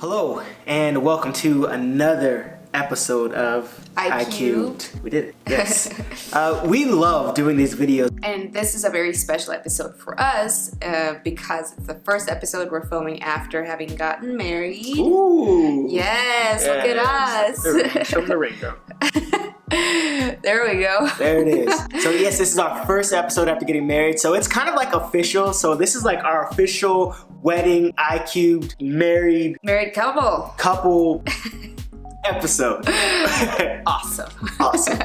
Hello, and welcome to another episode of ICUBED. We did it, yes. We love doing these videos. And this is a very special episode for us because it's the first episode we're filming after having gotten married. Ooh! Yes, look at us. Show them the ring, girl. There we go. There it is. So yes, this is our first episode after getting married. So it's kind of like official. So this is like our official wedding, ICUBED, married couple episode. Awesome. Awesome.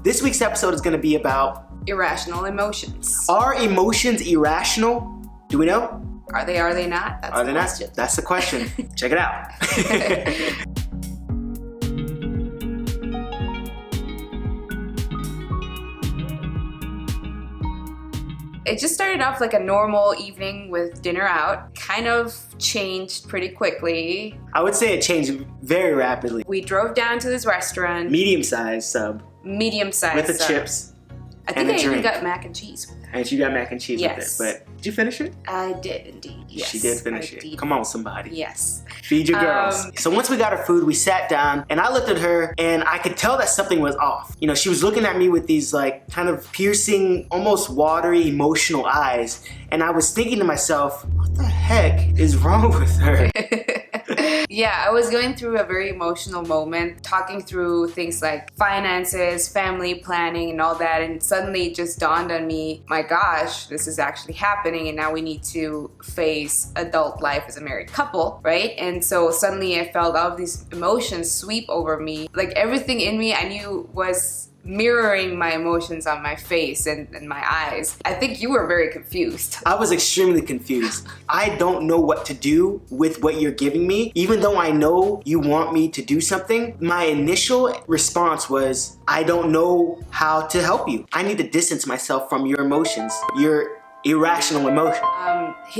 This week's episode is going to be about irrational emotions. Are emotions irrational? Do we know? Are they not? Are they not? That's the question. Check it out. It just started off like a normal evening with dinner out. Kind of changed pretty quickly. I would say it changed very rapidly. We drove down to this restaurant. Medium-sized sub. Medium-sized with the sub. chips. I think I even got mac and cheese with it. And you got mac and cheese Yes. with it. But did you finish it? I did indeed. Yes. She did finish it. Come on, somebody. Yes. Feed your girls. So once we got our food, we sat down and I looked at her and I could tell that something was off. You know, she was looking at me with these like kind of piercing, almost watery, emotional eyes. And I was thinking to myself, what the heck is wrong with her? Yeah, I was going through a very emotional moment, talking through things like finances, family planning, and all that, and suddenly it just dawned on me, my gosh, this is actually happening, and now we need to face adult life as a married couple, right? And so suddenly I felt all of these emotions sweep over me. Like everything in me I knew was mirroring my emotions on my face and my eyes. I think you were very confused. I was extremely confused. I don't know what to do with what you're giving me. Even though I know you want me to do something, my initial response was, I don't know how to help you. I need to distance myself from your emotions, your irrational emotion.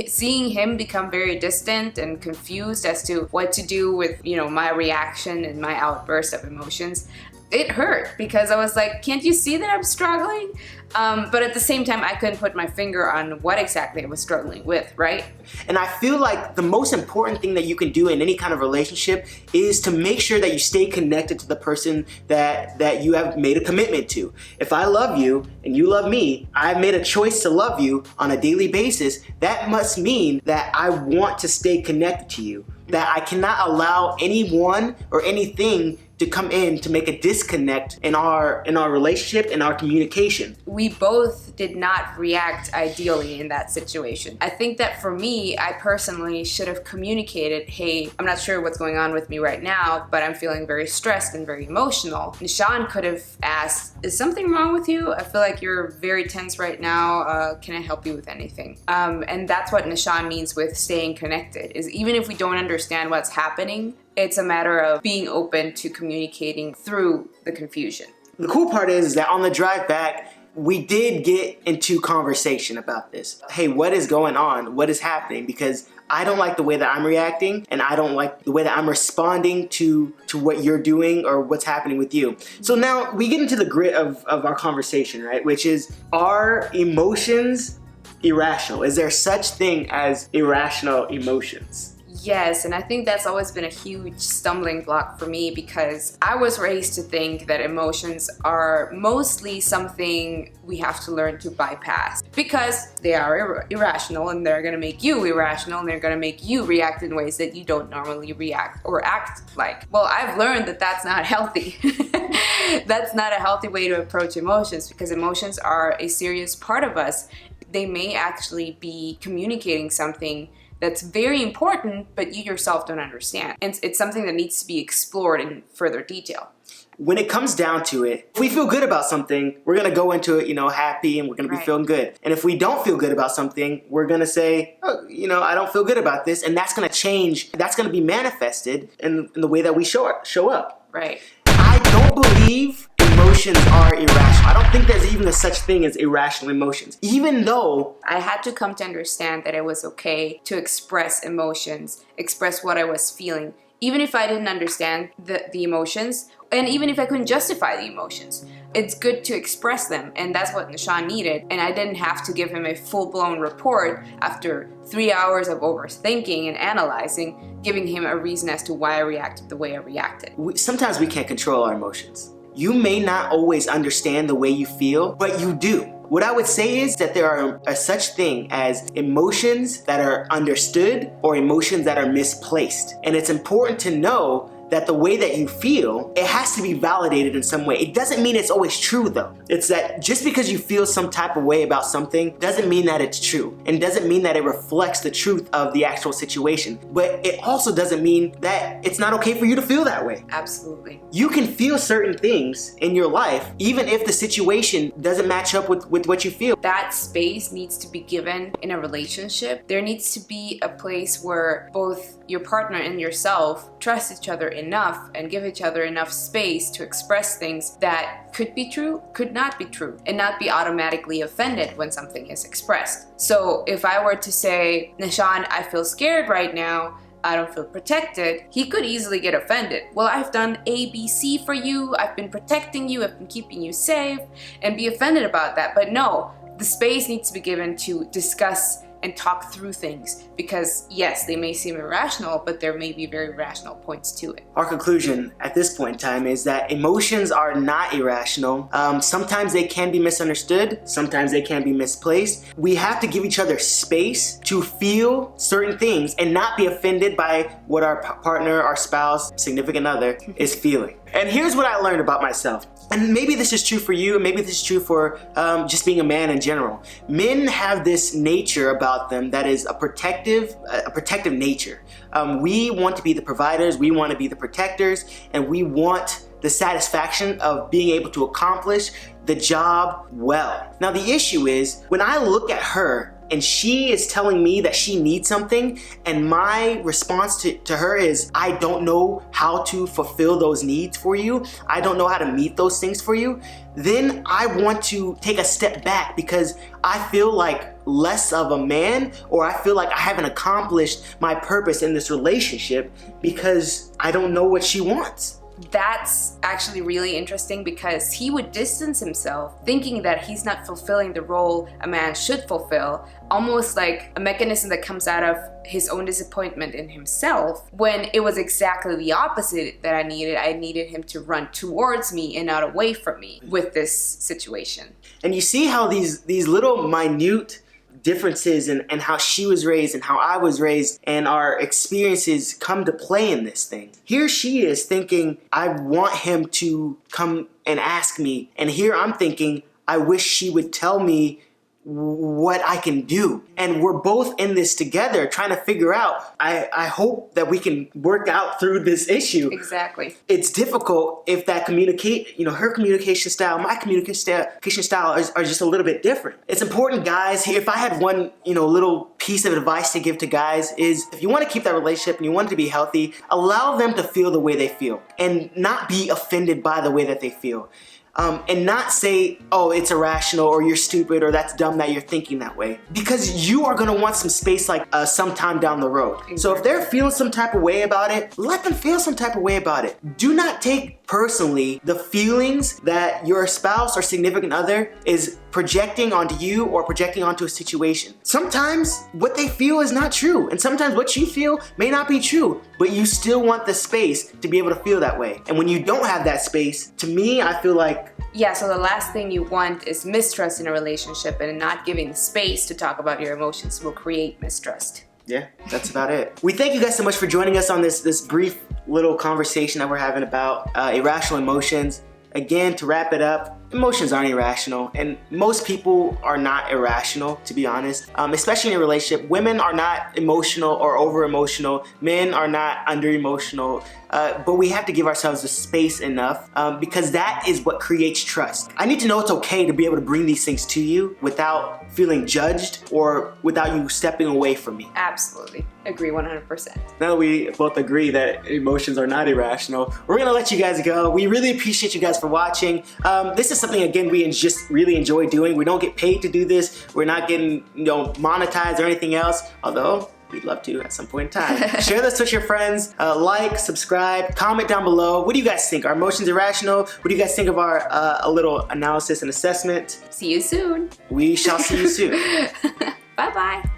Seeing him become very distant and confused as to what to do with, my reaction and my outburst of emotions, it hurt because I was like, can't you see that I'm struggling? But at the same time, I couldn't put my finger on what exactly I was struggling with, right? And I feel like the most important thing that you can do in any kind of relationship is to make sure that you stay connected to the person that you have made a commitment to. If I love you and you love me, I've made a choice to love you on a daily basis. That must mean that I want to stay connected to you, that I cannot allow anyone or anything to come in to make a disconnect in our relationship and our communication. We both did not react ideally in that situation. I think that for me, I personally should have communicated, hey, I'm not sure what's going on with me right now, but I'm feeling very stressed and very emotional. Nishan could have asked, is something wrong with you? I feel like you're very tense right now. Can I help you with anything? And that's what Nishan means with staying connected, is even if we don't understand what's happening, it's a matter of being open to communicating through the confusion. The cool part is that on the drive back, we did get into conversation about this. Hey, what is going on? What is happening? Because I don't like the way that I'm reacting, and I don't like the way that I'm responding to what you're doing or what's happening with you. So now we get into the grit of our conversation, right? Which is, are emotions irrational? Is there such thing as irrational emotions? Yes, and I think that's always been a huge stumbling block for me because I was raised to think that emotions are mostly something we have to learn to bypass because they are irrational and they're going to make you irrational and they're going to make you react in ways that you don't normally react or act like. Well, I've learned that that's not healthy. That's not a healthy way to approach emotions because emotions are a serious part of us. They may actually be communicating something that's very important, but you yourself don't understand. And it's something that needs to be explored in further detail. When it comes down to it, if we feel good about something, we're gonna go into it, happy, and we're gonna be feeling good. And if we don't feel good about something, we're gonna say, oh, I don't feel good about this, and that's gonna change. That's gonna be manifested in the way that we show up. Right. I don't believe emotions are irrational. I don't think there's even a such thing as irrational emotions. Even though I had to come to understand that it was okay to express emotions, express what I was feeling, even if I didn't understand the emotions, and even if I couldn't justify the emotions. it's good to express them, and that's what Nishan needed. And I didn't have to give him a full-blown report after 3 hours of overthinking and analyzing, giving him a reason as to why I reacted the way I reacted. Sometimes we can't control our emotions. You may not always understand the way you feel, but you do. What I would say is that there are a such thing as emotions that are understood or emotions that are misplaced. And it's important to know that the way that you feel, it has to be validated in some way. It doesn't mean it's always true though. It's that just because you feel some type of way about something doesn't mean that it's true, and doesn't mean that it reflects the truth of the actual situation. But it also doesn't mean that it's not okay for you to feel that way. Absolutely. You can feel certain things in your life, even if the situation doesn't match up with what you feel. That space needs to be given in a relationship. There needs to be a place where both your partner and yourself trust each other enough and give each other enough space to express things that could be true, could not be true, and not be automatically offended when something is expressed. So if I were to say, Nishan, I feel scared right now, I don't feel protected, he could easily get offended. Well, I've done A, B, C for you, I've been protecting you, I've been keeping you safe, and be offended about that. But no, the space needs to be given to discuss and talk through things, because yes, they may seem irrational, but there may be very rational points to it. Our conclusion at this point in time is that emotions are not irrational. Sometimes they can be misunderstood, sometimes they can be misplaced. We have to give each other space to feel certain things and not be offended by what our partner, our spouse, significant other is feeling. And here's what I learned about myself. And maybe this is true for you, and maybe this is true for just being a man in general. Men have this nature about them that is a protective nature. We want to be the providers, we want to be the protectors, and we want the satisfaction of being able to accomplish the job well. Now the issue is, when I look at her and she is telling me that she needs something, and my response to her is, I don't know how to fulfill those needs for you, I don't know how to meet those things for you, then I want to take a step back, because I feel like less of a man, or I feel like I haven't accomplished my purpose in this relationship because I don't know what she wants. That's actually really interesting, because he would distance himself thinking that he's not fulfilling the role a man should fulfill, almost like a mechanism that comes out of his own disappointment in himself, when it was exactly the opposite that I needed. I needed him to run towards me and not away from me with this situation. And you see how these little minute differences and how she was raised and how I was raised and our experiences come to play in this thing. Here she is thinking, I want him to come and ask me, and here I'm thinking, I wish she would tell me what I can do. And we're both in this together trying to figure out, I hope that we can work out through this issue. Exactly. It's difficult if that her communication style, my communication style are just a little bit different. It's important, guys. If I had one, little piece of advice to give to guys is, if you want to keep that relationship and you want it to be healthy, allow them to feel the way they feel and not be offended by the way that they feel. And not say, oh, it's irrational, or you're stupid, or that's dumb that you're thinking that way. Because you are gonna want some space sometime down the road. Exactly. So if they're feeling some type of way about it, let them feel some type of way about it. Do not take personally the feelings that your spouse or significant other is projecting onto you or projecting onto a situation. Sometimes what they feel is not true, and sometimes what you feel may not be true, but you still want the space to be able to feel that way. And when you don't have that space, to me, I feel like, yeah, so the last thing you want is mistrust in a relationship, and not giving the space to talk about your emotions will create mistrust. Yeah, that's about it. We thank you guys so much for joining us on this brief little conversation that we're having about irrational emotions. Again, to wrap it up, emotions aren't irrational, and most people are not irrational, to be honest, especially in a relationship. Women are not emotional or over emotional. Men are not under emotional, but we have to give ourselves the space enough, because that is what creates trust. I need to know it's okay to be able to bring these things to you without feeling judged or without you stepping away from me. Absolutely. Agree 100%. Now that we both agree that emotions are not irrational, we're gonna let you guys go. We really appreciate you guys for watching. This is something, again, we just really enjoy doing. We don't get paid to do this. We're not getting monetized or anything else, although we'd love to at some point in time. Share this with your friends. Like, subscribe, comment down below. What do you guys think? Are emotions irrational? What do you guys think of our a little analysis and assessment? See you soon. We shall see you soon. Bye-bye.